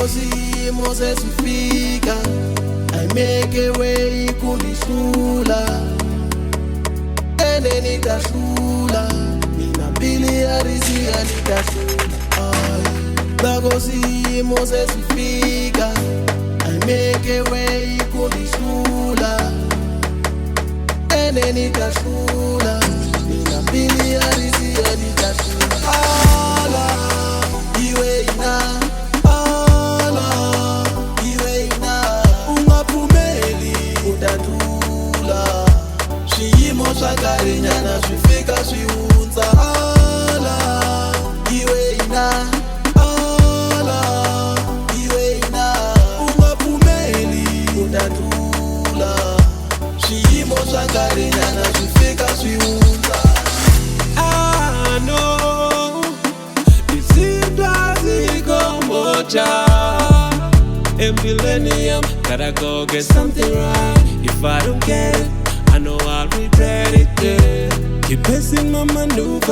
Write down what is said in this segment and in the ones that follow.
Zimo sesifika, I make a way kundisula, ene nitashula, mina mbili arizia nitashula. Nako zimo sesifika, I make a way kundisula, ene nitashula, mina mbili arizia nitashula. Ala, Hiwena. Swakarinyana swifika swiunza. Ala, Hiwena. Ala, Hiwena. Ungapumeli utatula. Swiyimo swakarinyana swifika swiunza. I know it's impossible. In millennium, gotta go get something right. If I don't get it, I know I'll regret it, yeah. Keep pacing my maneuvers,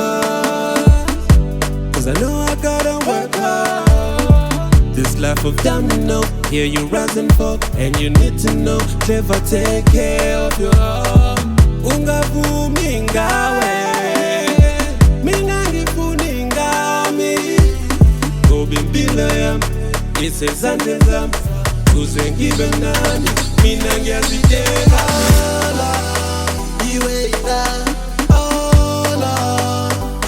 cause I know I gotta work hard. This life of domino, here you rise and fall, and you need to know, never take care of your heart. Ungavumi ngawe, mina ngifuni ngami. Gobimpilo yami, isezandleni zami, kuze ngibe nani, mina ngiyazidela. Hiwena, ala,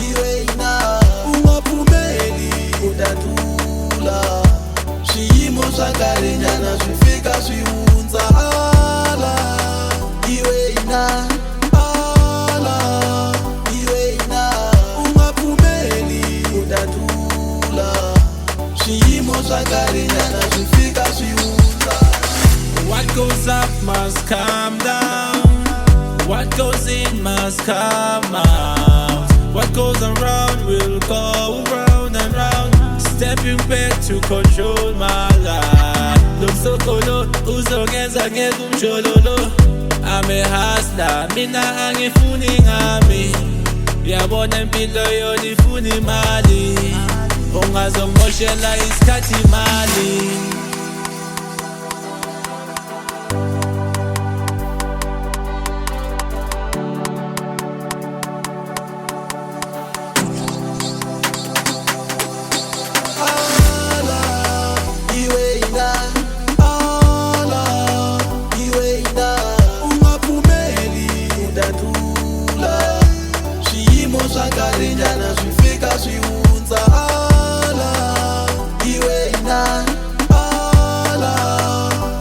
Hiwena. Ungapumeli utatula. Swiyimo swakarinyana swifika swiunza. Ala, Hiwena, ala, Hiwena. Ungapumeli utatula. Swiyimo swakarinyana swifika swiunza. What goes up must come down. What goes in must come out. What goes around will go round and round. Stepping back to control my life. Lomsokolo, uzogeza ngezumshololo. I'm a hustler, mina angifuni ngami. Yabona impilo yonifuni mali. Ungazongoshela isikhathi mali. Swakarinyana swifika swiunza. Ala, Hiwena. Ala,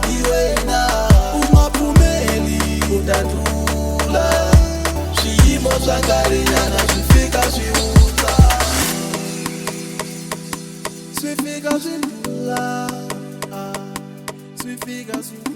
Hiwena. Ungapumeli utatula. Swiyimo swakarinyana swifika swiunza. Swifika swindula. Swifika swindula.